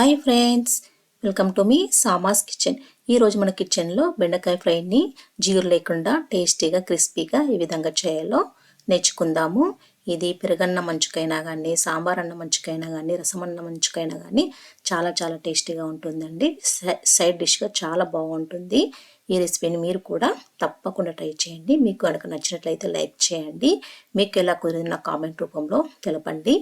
Hi friends, welcome to మీ సామాస్ kitchen. ఈరోజు మన కిచెన్లో బెండకాయ ఫ్రైని జీరు లేకుండా టేస్టీగా క్రిస్పీగా ఏ విధంగా చేయాలో నేర్చుకుందాము. ఇది పెరుగన్న మంచుకైనా కానీ, సాంబార్ అన్న మంచుకైనా కానీ, రసం అన్న మంచుకైనా కానీ చాలా చాలా టేస్టీగా ఉంటుందండి. సైడ్ డిష్గా చాలా బాగుంటుంది. ఈ రెసిపీని మీరు కూడా తప్పకుండా ట్రై చేయండి. మీకు కనుక నచ్చినట్లయితే లైక్ చేయండి. మీకు ఎలా కుదిరిన కామెంట్ రూపంలో తెలపండి.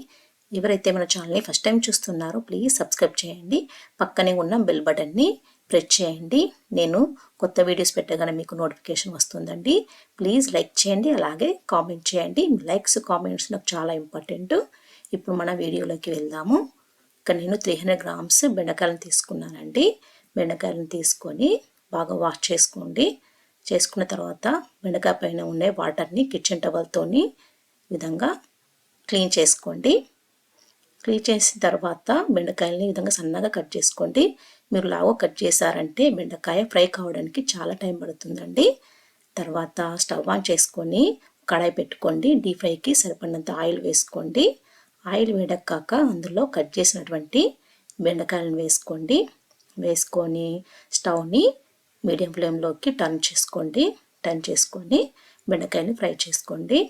ఎవరైతే మన ఛానల్ని ఫస్ట్ టైం చూస్తున్నారో ప్లీజ్ సబ్స్క్రైబ్ చేయండి. పక్కనే ఉన్న బెల్ బటన్ని ప్రెస్ చేయండి. నేను కొత్త వీడియోస్ పెట్టగానే మీకు నోటిఫికేషన్ వస్తుందండి. ప్లీజ్ లైక్ చేయండి, అలాగే కామెంట్ చేయండి. లైక్స్ కామెంట్స్ నాకు చాలా ఇంపార్టెంట్. ఇప్పుడు మన వీడియోలోకి వెళ్దాము. ఇక్కడ నేను 300 గ్రామ్స్ బెండకాయలను తీసుకున్నానండి. బెండకాయలను తీసుకొని బాగా వాష్ చేసుకోండి. చేసుకున్న తర్వాత బెండకాయ పైన ఉండే వాటర్ని కిచెన్ టవల్తోని విధంగా క్లీన్ చేసుకోండి. క్లీన్ చేసిన తర్వాత బెండకాయలని ఈ విధంగా సన్నగా కట్ చేసుకోండి. మీరు లాగా కట్ చేశారంటే బెండకాయ ఫ్రై కావడానికి చాలా టైం పడుతుందండి. తర్వాత స్టవ్ ఆన్ చేసుకొని కడాయి పెట్టుకోండి. డీప్ ఫ్రైకి సరిపడినంత ఆయిల్ వేసుకోండి. ఆయిల్ వేడెక్కాక అందులో కట్ చేసినటువంటి బెండకాయలను వేసుకోండి. వేసుకొని స్టవ్ని మీడియం ఫ్లేమ్లోకి టర్న్ చేసుకోండి. టర్న్ చేసుకొని బెండకాయని ఫ్రై చేసుకోండి.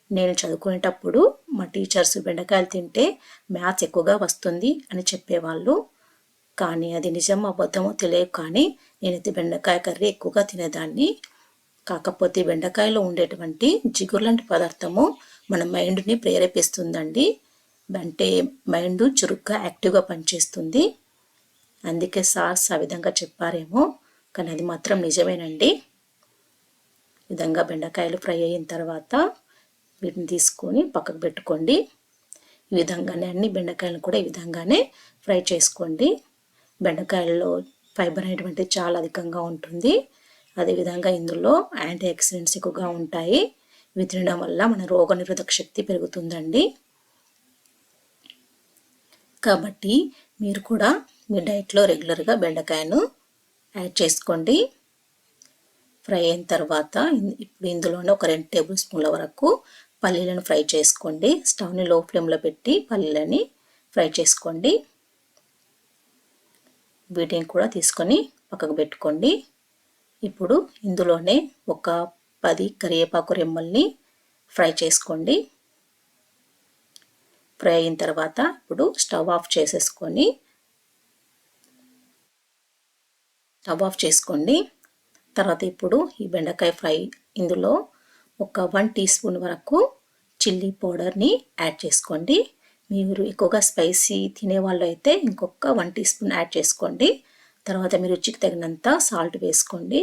నేను చదువుకునేటప్పుడు మా టీచర్స్ బెండకాయలు తింటే మ్యాథ్స్ ఎక్కువగా వస్తుంది అని చెప్పేవాళ్ళు. కానీ అది నిజమో అబద్ధమో తెలియదు, కానీ నేనైతే బెండకాయ కర్రీ ఎక్కువగా తినేదాన్ని. కాకపోతే బెండకాయలో ఉండేటువంటి జిగురు లాంటి పదార్థము మన మైండ్ని ప్రేరేపిస్తుందండి. అంటే మైండ్ చురుగ్గా యాక్టివ్గా పనిచేస్తుంది. అందుకే సార్స్ ఆ విధంగా చెప్పారేమో, కానీ అది మాత్రం నిజమేనండి. ఈ విధంగా బెండకాయలు ఫ్రై అయిన తర్వాత వీటిని తీసుకొని పక్కకు పెట్టుకోండి. ఈ విధంగానే అన్ని బెండకాయలను కూడా ఈ విధంగానే ఫ్రై చేసుకోండి. బెండకాయల్లో ఫైబర్ అనేటువంటి చాలా అధికంగా ఉంటుంది. అదేవిధంగా ఇందులో యాంటీ ఆక్సిడెంట్స్ ఎక్కువగా ఉంటాయి. ఇవి తినడం వల్ల మన రోగనిరోధక శక్తి పెరుగుతుందండి. కాబట్టి మీరు కూడా మీ డైట్లో రెగ్యులర్గా బెండకాయను యాడ్ చేసుకోండి. ఫ్రై అయిన తర్వాత ఇప్పుడు ఇందులోనే ఒక 2 టేబుల్ స్పూన్ల వరకు పల్లీలను ఫ్రై చేసుకోండి. స్టవ్ని లో ఫ్లేమ్లో పెట్టి పల్లీలని ఫ్రై చేసుకోండి. వీటిని కూడా తీసుకొని పక్కకు పెట్టుకోండి. ఇప్పుడు ఇందులోనే ఒక 10 కరివేపాకు రెమ్మల్ని ఫ్రై చేసుకోండి. ఫ్రై అయిన తర్వాత ఇప్పుడు స్టవ్ ఆఫ్ చేసుకోండి. తర్వాత ఇప్పుడు ఈ బెండకాయ ఫ్రై ఇందులో ఒక 1 టీ స్పూన్ వరకు చిల్లీ పౌడర్ని యాడ్ చేసుకోండి. మీరు ఎక్కువగా స్పైసీ తినేవాళ్ళు అయితే ఇంకొక 1 టీ స్పూన్ యాడ్ చేసుకోండి. తర్వాత మీ రుచికి తగినంత సాల్ట్ వేసుకోండి.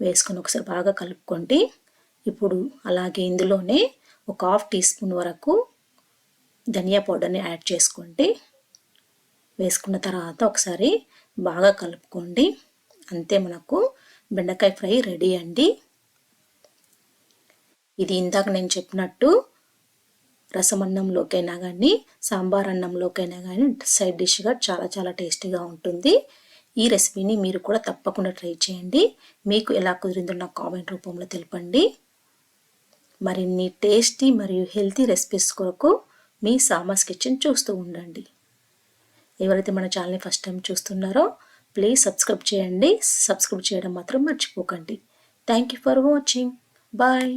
వేసుకొని ఒకసారి బాగా కలుపుకోండి. ఇప్పుడు అలాగే ఇందులోనే ఒక 1/2 టీ స్పూన్ వరకు ధనియా పౌడర్ని యాడ్ చేసుకోండి. వేసుకున్న తర్వాత ఒకసారి బాగా కలుపుకోండి. అంతే, మనకు బెండకాయ ఫ్రై రెడీ అండి. ఇది ఇందాక నేను చెప్పినట్టు రసం అన్నంలోకైనా కానీ, సాంబార్ అన్నంలోకైనా కానీ సైడ్ డిష్గా చాలా చాలా టేస్టీగా ఉంటుంది. ఈ రెసిపీని మీరు కూడా తప్పకుండా ట్రై చేయండి. మీకు ఎలా కుదిరిందో నాకు కామెంట్ రూపంలో తెలపండి. మరిన్ని టేస్టీ మరియు హెల్తీ రెసిపీస్ కొరకు మీ సామాస్ కిచెన్ చూస్తూ ఉండండి. ఎవరైతే మన ఛానల్ని ఫస్ట్ టైం చూస్తున్నారో ప్లీజ్ సబ్స్క్రైబ్ చేయండి. సబ్స్క్రైబ్ చేయడం మాత్రం మర్చిపోకండి. Thank you for watching. Bye.